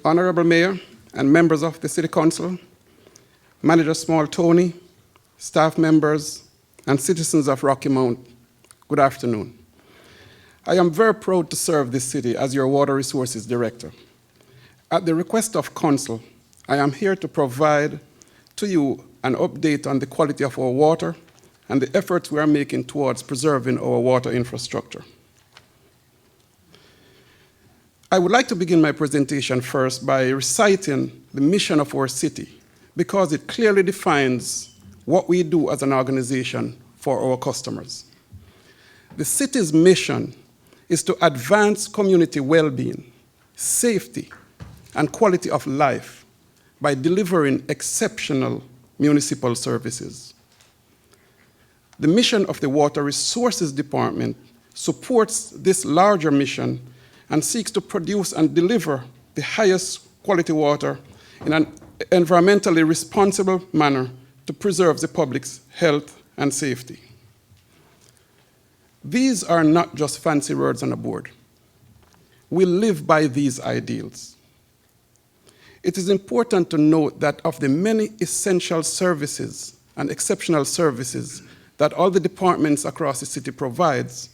Honorable Mayor and members of the City Council, Manager Small Tony, staff members, and citizens of Rocky Mount, good afternoon. I am very proud to serve this city as your Water Resources Director. At the request of Council, I am here to provide to you an update on the quality of our water and the efforts we are making towards preserving our water infrastructure. I would like to begin my presentation first by reciting the mission of our city because it clearly defines what we do as an organization for our customers. The city's mission is to advance community well-being, safety, and quality of life by delivering exceptional municipal services. The mission of the Water Resources Department supports this larger mission and seeks to produce and deliver the highest quality water in an environmentally responsible manner to preserve the public's health and safety. These are not just fancy words on a board. We live by these ideals. It is important to note that of the many essential services and exceptional services that all the departments across the city provides,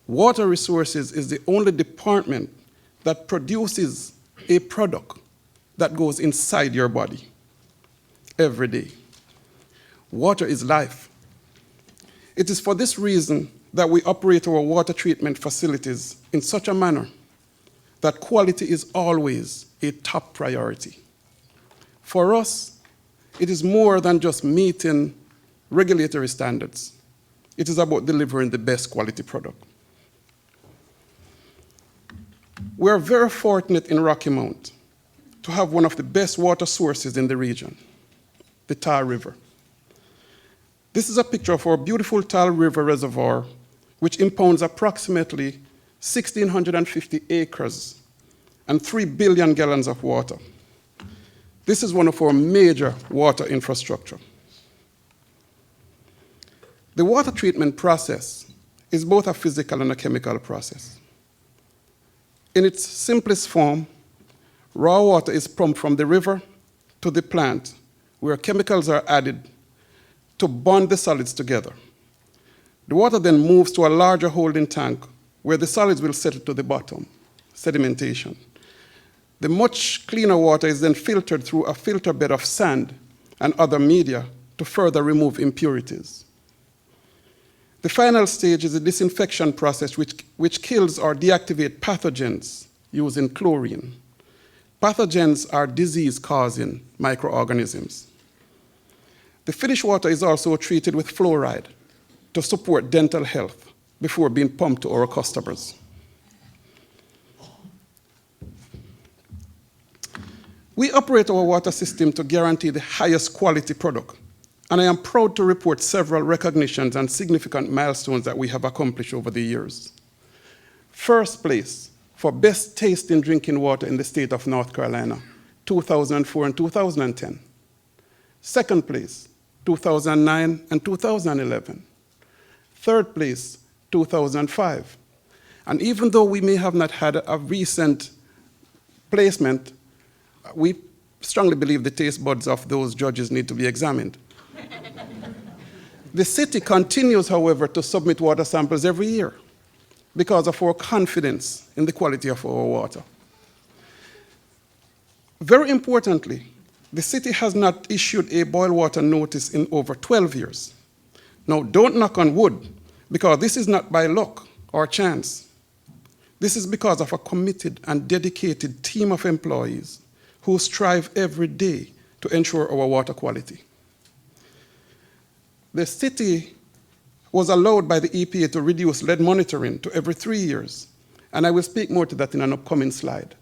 Water Resources is the only department that produces a product that goes inside your body every day. Water is life. It is for this reason that we operate our water treatment facilities in such a manner that quality is always a top priority. For us, it is more than just meeting regulatory standards. It is about delivering the best quality product. We are very fortunate in Rocky Mount to have one of the best water sources in the region, the Tar River. This is a picture of our beautiful Tar River Reservoir, which impounds approximately 1,650 acres and 3 billion gallons of water. This is one of our major water infrastructure. The water treatment process is both a physical and a chemical process. In its simplest form, raw water is pumped from the river to the plant, where chemicals are added to bond the solids together. The water then moves to a larger holding tank, where the solids will settle to the bottom, sedimentation. The much cleaner water is then filtered through a filter bed of sand and other media to further remove impurities. The final stage is a disinfection process which kills or deactivates pathogens using chlorine. Pathogens are disease-causing microorganisms. The finished water is also treated with fluoride to support dental health before being pumped to our customers. We operate our water system to guarantee the highest quality product, and I am proud to report several recognitions and significant milestones that we have accomplished over the years. First place for best tasting drinking water in the state of North Carolina, 2004 and 2010. Second place, 2009 and 2011. Third place, 2005. And even though we may have not had a recent placement, we strongly believe the taste buds of those judges need to be examined. The city continues, however, to submit water samples every year because of our confidence in the quality of our water. Very importantly, the city has not issued a boil water notice in over 12 years. Now, don't knock on wood, because this is not by luck or chance. This is because of a committed and dedicated team of employees who strive every day to ensure our water quality. The city was allowed by the EPA to reduce lead monitoring to every 3 years, and I will speak more to that in an upcoming slide.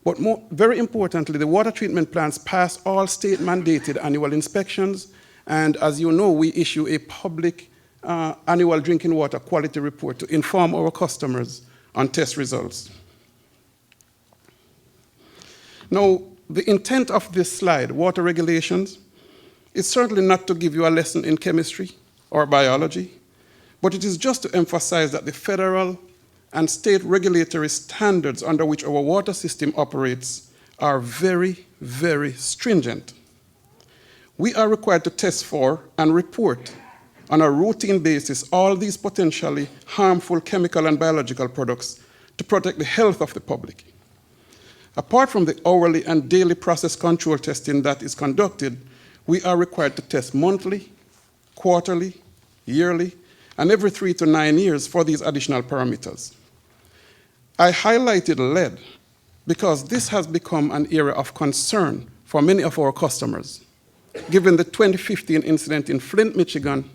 But very importantly, the water treatment plants pass all state-mandated annual inspections, and as you know, we issue a public annual drinking water quality report to inform our customers on test results. Now, the intent of this slide, water regulations, is certainly not to give you a lesson in chemistry or biology, but it is just to emphasize that the federal and state regulatory standards under which our water system operates are very, very stringent. We are required to test for and report on a routine basis all these potentially harmful chemical and biological products to protect the health of the public. Apart from the hourly and daily process control testing that is conducted, we are required to test monthly, quarterly, yearly, and every 3 to 9 years for these additional parameters. I highlighted lead because this has become an area of concern for many of our customers, given the 2015 incident in Flint, Michigan,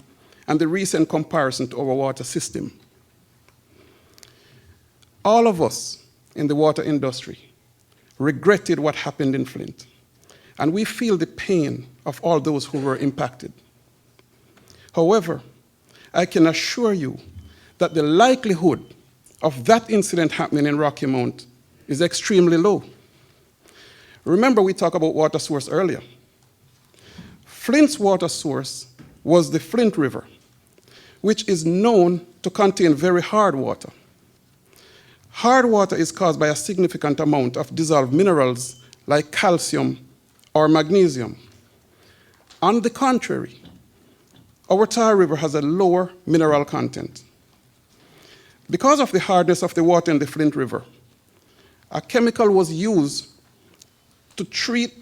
and the recent comparison to our water system. All of us in the water industry regretted what happened in Flint, and we feel the pain of all those who were impacted. However, I can assure you that the likelihood of that incident happening in Rocky Mount is extremely low. Remember, we talked about water source earlier. Flint's water source was the Flint River, which is known to contain very hard water. Hard water is caused by a significant amount of dissolved minerals like calcium or magnesium. On the contrary, our Tar River has a lower mineral content. Because of the hardness of the water in the Flint River, a chemical was used to treat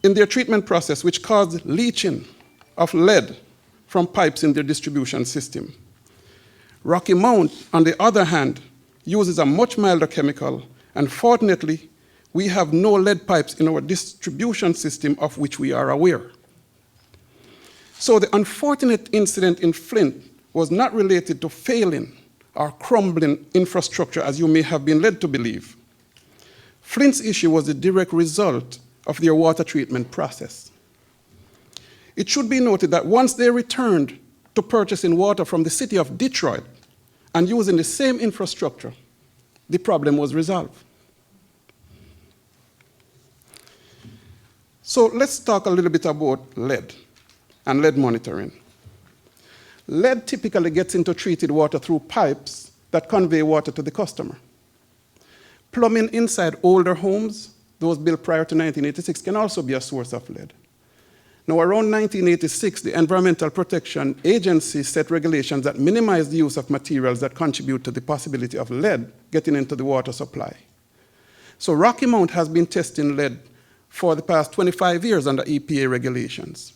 in their treatment process, which caused leaching of lead from pipes in their distribution system. Rocky Mount, on the other hand, uses a much milder chemical, and fortunately, we have no lead pipes in our distribution system of which we are aware. So the unfortunate incident in Flint was not related to failing or crumbling infrastructure as you may have been led to believe. Flint's issue was the direct result of their water treatment process. It should be noted that once they returned to purchasing water from the city of Detroit and using the same infrastructure, the problem was resolved. So let's talk a little bit about lead and lead monitoring. Lead typically gets into treated water through pipes that convey water to the customer. Plumbing inside older homes, those built prior to 1986, can also be a source of lead. Now, around 1986, the Environmental Protection Agency set regulations that minimize the use of materials that contribute to the possibility of lead getting into the water supply. So Rocky Mount has been testing lead for the past 25 years under EPA regulations.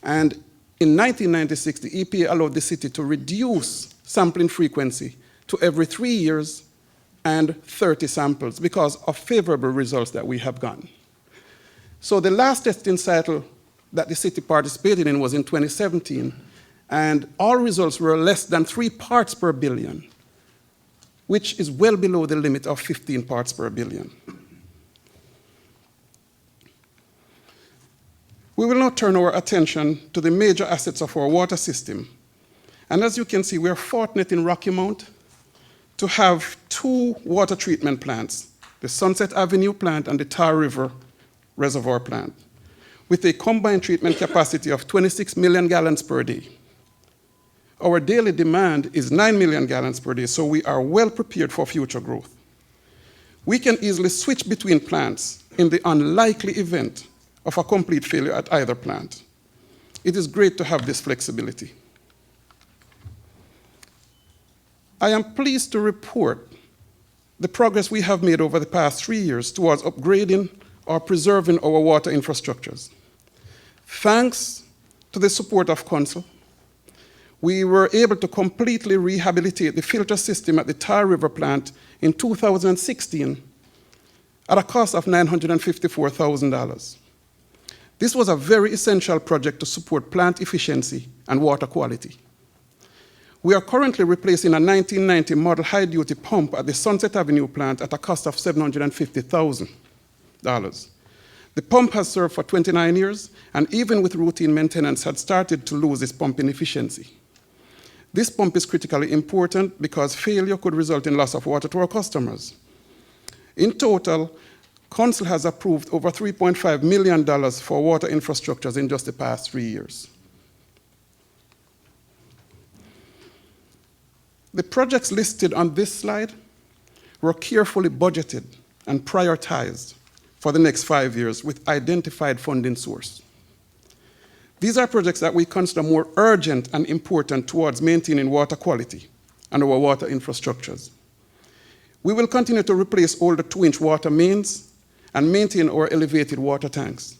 And in 1996, the EPA allowed the city to reduce sampling frequency to every 3 years and 30 samples because of favorable results that we have gotten. So the last testing cycle that the city participated in was in 2017, and all results were less than 3 parts per billion, which is well below the limit of 15 parts per billion. We will now turn our attention to the major assets of our water system. And as you can see, we are fortunate in Rocky Mount to have 2 water treatment plants, the Sunset Avenue plant and the Tar River Reservoir plant, with a combined treatment capacity of 26 million gallons per day. Our daily demand is 9 million gallons per day, so we are well prepared for future growth. We can easily switch between plants in the unlikely event of a complete failure at either plant. It is great to have this flexibility. I am pleased to report the progress we have made over the past 3 years towards upgrading or preserving our water infrastructures. Thanks to the support of Council, we were able to completely rehabilitate the filter system at the Tar River plant in 2016 at a cost of $954,000. This was a very essential project to support plant efficiency and water quality. We are currently replacing a 1990 model high-duty pump at the Sunset Avenue plant at a cost of $750,000. The pump has served for 29 years, and even with routine maintenance, had started to lose its pumping efficiency. This pump is critically important because failure could result in loss of water to our customers. In total, Council has approved over $3.5 million for water infrastructures in just the past 3 years. The projects listed on this slide were carefully budgeted and prioritized for the next 5 years with identified funding source. These are projects that we consider more urgent and important towards maintaining water quality and our water infrastructures. We will continue to replace older 2-inch water mains and maintain our elevated water tanks.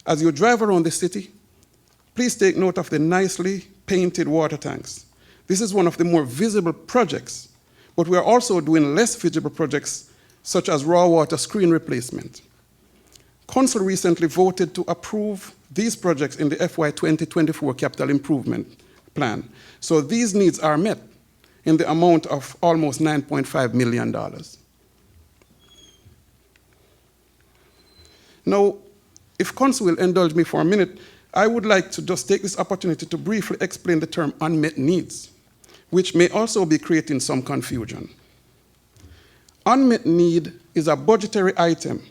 As you drive around the city, please take note of the nicely painted water tanks. This is one of the more visible projects, but we are also doing less visible projects such as raw water screen replacement. Council recently voted to approve these projects in the FY 2024 Capital Improvement Plan. So these needs are met in the amount of almost $9.5 million. Now, if Council will indulge me for a minute, I would like to just take this opportunity to briefly explain the term unmet needs, which may also be creating some confusion. Unmet need is a budgetary item.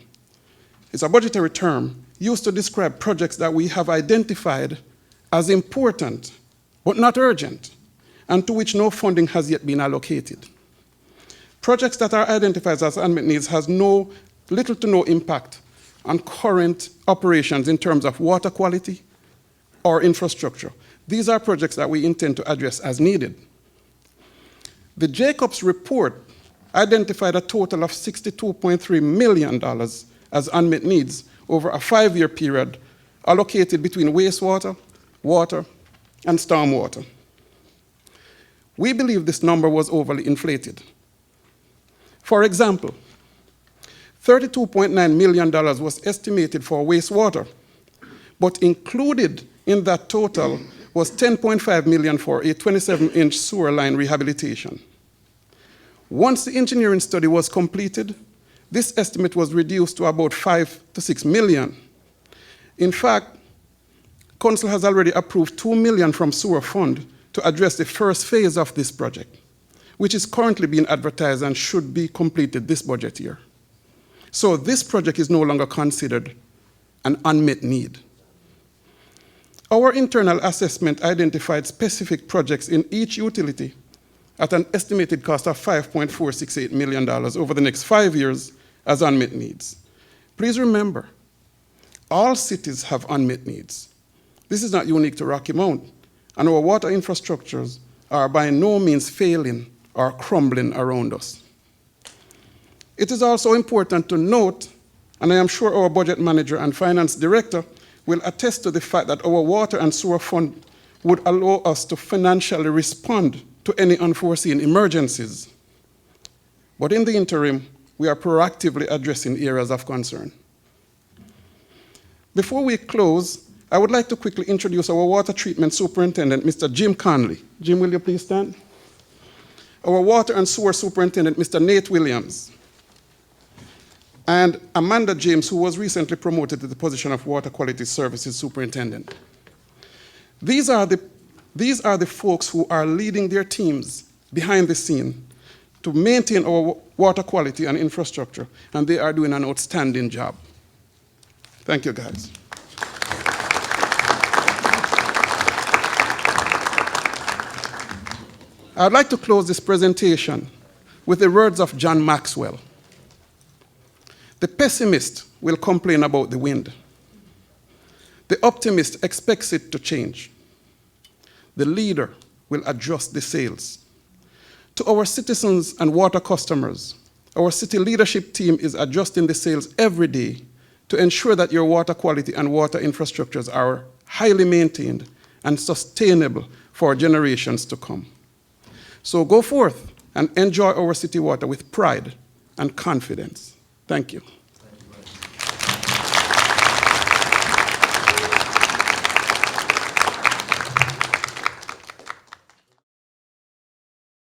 It's a budgetary term used to describe projects that we have identified as important, but not urgent, and to which no funding has yet been allocated. Projects that are identified as unmet needs has little to no impact on current operations in terms of water quality or infrastructure. These are projects that we intend to address as needed. The Jacobs report identified a total of $62.3 million as unmet needs over a 5-year period allocated between wastewater, water, and stormwater. We believe this number was overly inflated. For example, $32.9 million was estimated for wastewater, but included in that total was $10.5 million for a 27-inch sewer line rehabilitation. Once the engineering study was completed, this estimate was reduced to about $5 to $6 million. In fact, Council has already approved $2 million from sewer fund to address the first phase of this project, which is currently being advertised and should be completed this budget year. So this project is no longer considered an unmet need. Our internal assessment identified specific projects in each utility at an estimated cost of $5.468 million over the next 5 years as unmet needs. Please remember, all cities have unmet needs. This is not unique to Rocky Mount, and our water infrastructures are by no means failing or crumbling around us. It is also important to note, and I am sure our budget manager and finance director will attest to the fact that our water and sewer fund would allow us to financially respond to any unforeseen emergencies. But in the interim, we are proactively addressing areas of concern. Before we close, I would like to quickly introduce our water treatment superintendent, Mr. Jim Conley. Jim, will you please stand? Our water and sewer superintendent, Mr. Nate Williams. And Amanda James, who was recently promoted to the position of Water Quality Services Superintendent. These are the folks who are leading their teams behind the scene to maintain our water quality and infrastructure, and they are doing an outstanding job. Thank you, guys. I'd like to close this presentation with the words of John Maxwell. The pessimist will complain about the wind. The optimist expects it to change. The leader will adjust the sails. To our citizens and water customers, our city leadership team is adjusting the sails every day to ensure that your water quality and water infrastructures are highly maintained and sustainable for generations to come. So go forth and enjoy our city water with pride and confidence. Thank you.